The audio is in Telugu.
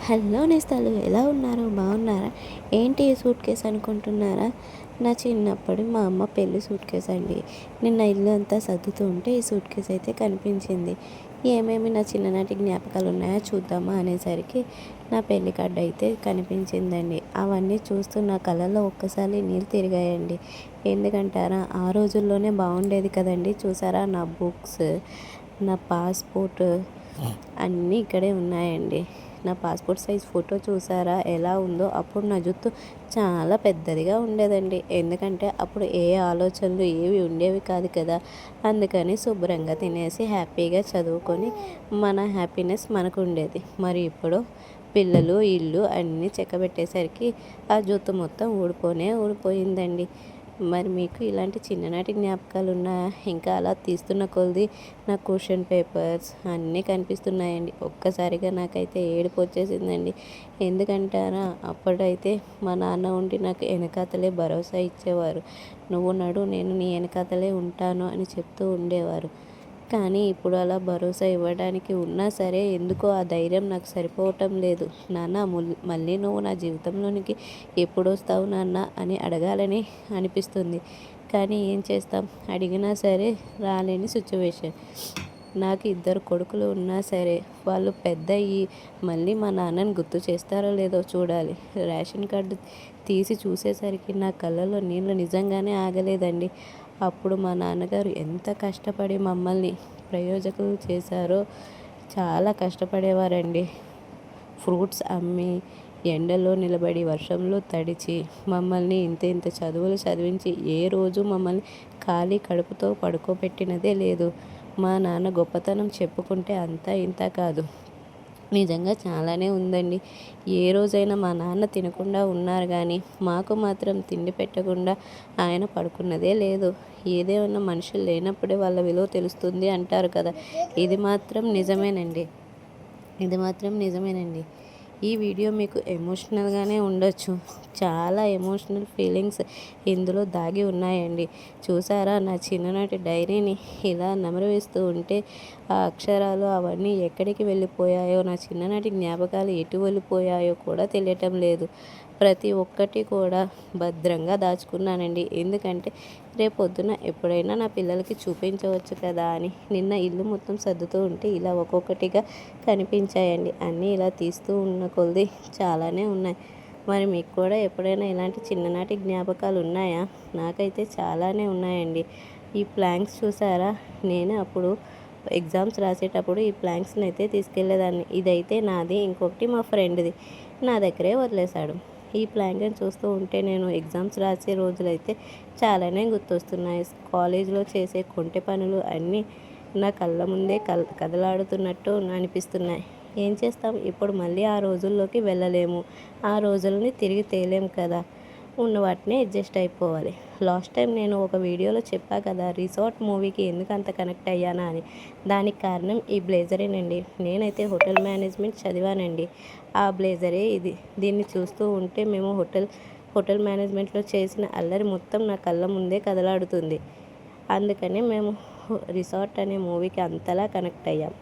హలో నేస్తాలు, ఎలా ఉన్నారు? బాగున్నారా? ఏంటి ఈ సూట్ కేస్ అనుకుంటున్నారా? నా చిన్నప్పుడు మా అమ్మ పెళ్లి సూట్ కేస్ అండి. నిన్న ఇల్లు అంతా సర్దుతూ ఉంటే ఈ సూట్ కేస్ అయితే కనిపించింది. ఏమేమి నా చిన్ననాటి జ్ఞాపకాలు ఉన్నాయో చూద్దామా అనేసరికి నా పెళ్లి కార్డు అయితే కనిపించిందండి. అవన్నీ చూస్తూ నా కళ్ళల్లో ఒక్కసారి నీళ్ళు తిరిగాయండి. ఎందుకంటారా, ఆ రోజుల్లోనే బాగుండేది కదండి. చూసారా, నా బుక్స్, నా పాస్పోర్ట్ అన్నీ ఇక్కడే ఉన్నాయండి. నా పాస్పోర్ట్ సైజ్ ఫోటో చూసారా ఎలా ఉందో? అప్పుడు నా జుట్టు చాలా పెద్దదిగా ఉండేదండి. ఎందుకంటే అప్పుడు ఏ ఆలోచనలు ఏవి ఉండేవి కాదు కదా. అందుకని శుభ్రంగా తినేసి హ్యాపీగా చదువుకొని మన హ్యాపీనెస్ మనకు ఉండేది. మరి ఇప్పుడు పిల్లలు ఇల్లు అన్నీ చెక్కబెట్టేసరికి ఆ జుట్టు మొత్తం ఊడిపోయిందండి. మరి మీకు ఇలాంటి చిన్ననాటి జ్ఞాపకాలు ఉన్నాయా? ఇంకా అలా తీస్తున్న కొలది నా క్వశ్చన్ పేపర్స్ అన్నీ కనిపిస్తున్నాయండి. ఒక్కసారిగా నాకైతే ఏడుపు వచ్చేసిందండి. ఎందుకంటారా, అప్పుడైతే మా నాన్న ఉండి నాకు వెనకాతలే భరోసా ఇచ్చేవారు. నువ్వు నడు, నేను నీ వెనకాతలే ఉంటాను అని చెప్తూ ఉండేవారు. కానీ ఇప్పుడు అలా భరోసా ఇవ్వడానికి ఉన్నా సరే ఎందుకో ఆ ధైర్యం నాకు సరిపోవటం లేదు. నాన్న, మళ్ళీ నువ్వు నా జీవితంలోనికి ఎప్పుడు వస్తావు నాన్న అని అడగాలని అనిపిస్తుంది. కానీ ఏం చేస్తాం, అడిగినా సరే రాలేని సిచ్యువేషన్. నాకు ఇద్దరు కొడుకులు ఉన్నా సరే వాళ్ళు పెద్ద అయ్యి మళ్ళీ మా నాన్నని గుర్తు చేస్తారో లేదో చూడాలి. రేషన్ కార్డు తీసి చూసేసరికి నా కళ్ళలో నీళ్ళు నిజంగానే ఆగలేదండి. అప్పుడు మా నాన్నగారు ఎంత కష్టపడి మమ్మల్ని ప్రయోజకులు చేశారో. చాలా కష్టపడేవారండి. ఫ్రూట్స్ అమ్మి, ఎండలో నిలబడి, వర్షంలో తడిచి మమ్మల్ని ఇంత చదువులు చదివించి ఏ రోజు మమ్మల్ని ఖాళీ కడుపుతో పడుకోబెట్టినదే లేదు. మా నాన్న గొప్పతనం చెప్పుకుంటే అంతా ఇంత కాదు, నిజంగా చాలానే ఉందండి. ఏ రోజైనా మా నాన్న తినకుండా ఉన్నారు కానీ మాకు మాత్రం తిండి పెట్టకుండా ఆయన పడుకున్నదే లేదు. ఏదేమన్నా మనుషులు లేనప్పుడే వాళ్ళ విలువ తెలుస్తుంది అంటారు కదా. ఇది మాత్రం నిజమేనండి. ఈ వీడియో మీకు ఎమోషనల్గానే ఉండొచ్చు. చాలా ఎమోషనల్ ఫీలింగ్స్ ఇందులో దాగి ఉన్నాయండి. చూసారా, నా చిన్ననాటి డైరీని ఇలా నెమరు ఉంటే ఆ అక్షరాలు అవన్నీ ఎక్కడికి వెళ్ళిపోయాయో, నా చిన్ననాటి జ్ఞాపకాలు ఎటు వెళ్ళిపోయాయో కూడా తెలియటం లేదు. ప్రతి ఒక్కటి కూడా భద్రంగా దాచుకున్నానండి. ఎందుకంటే రేపొద్దున ఎప్పుడైనా నా పిల్లలకి చూపించవచ్చు కదా అని. నిన్న ఇల్లు మొత్తం సర్దుతూ ఉంటే ఇలా ఒక్కొక్కటిగా కనిపించాయండి. అన్నీ ఇలా తీస్తూ ఉన్న కొలది చాలానే ఉన్నాయి. మరి మీకు కూడా ఎప్పుడైనా ఇలాంటి చిన్ననాటి జ్ఞాపకాలు ఉన్నాయా? నాకైతే చాలానే ఉన్నాయండి. ఈ ప్లాంక్స్ చూసారా, నేను అప్పుడు ఎగ్జామ్స్ రాసేటప్పుడు ఈ ప్లాంక్స్ని అయితే తీసుకెళ్లేదాన్ని. ఇదైతే నాది, ఇంకొకటి మా ఫ్రెండ్ది. నా దగ్గరే వదిలేశాడు. ఈ ప్లాంక్ని చూస్తూ ఉంటే నేను ఎగ్జామ్స్ రాసే రోజులైతే చాలానే గుర్తొస్తున్నాయి. కాలేజీలో చేసే కొంటె పనులు అన్నీ నా కళ్ళ ముందే కదలాడుతున్నట్టు అనిపిస్తున్నాయి. ఏం చేస్తాం, ఇప్పుడు మళ్ళీ ఆ రోజుల్లోకి వెళ్ళలేము. ఆ రోజులని తిరిగి తేలేము కదా. ఉన్న వాటిని అడ్జస్ట్ అయిపోవాలి. లాస్ట్ టైం నేను ఒక వీడియోలో చెప్పా కదా, రిసార్ట్ మూవీకి ఎందుకు అంత కనెక్ట్ అయ్యానా అని. దానికి కారణం ఈ బ్లేజరేనండి. నేనైతే హోటల్ మేనేజ్మెంట్ చదివానండి. ఆ బ్లేజరే ఇది. దీన్ని చూస్తూ ఉంటే మేము హోటల్ మేనేజ్మెంట్లో చేసిన అల్లరి మొత్తం నా కళ్ళ ముందే కదలాడుతుంది. అందుకనే మేము రిసార్ట్ అనే మూవీకి అంతలా కనెక్ట్ అయ్యాం.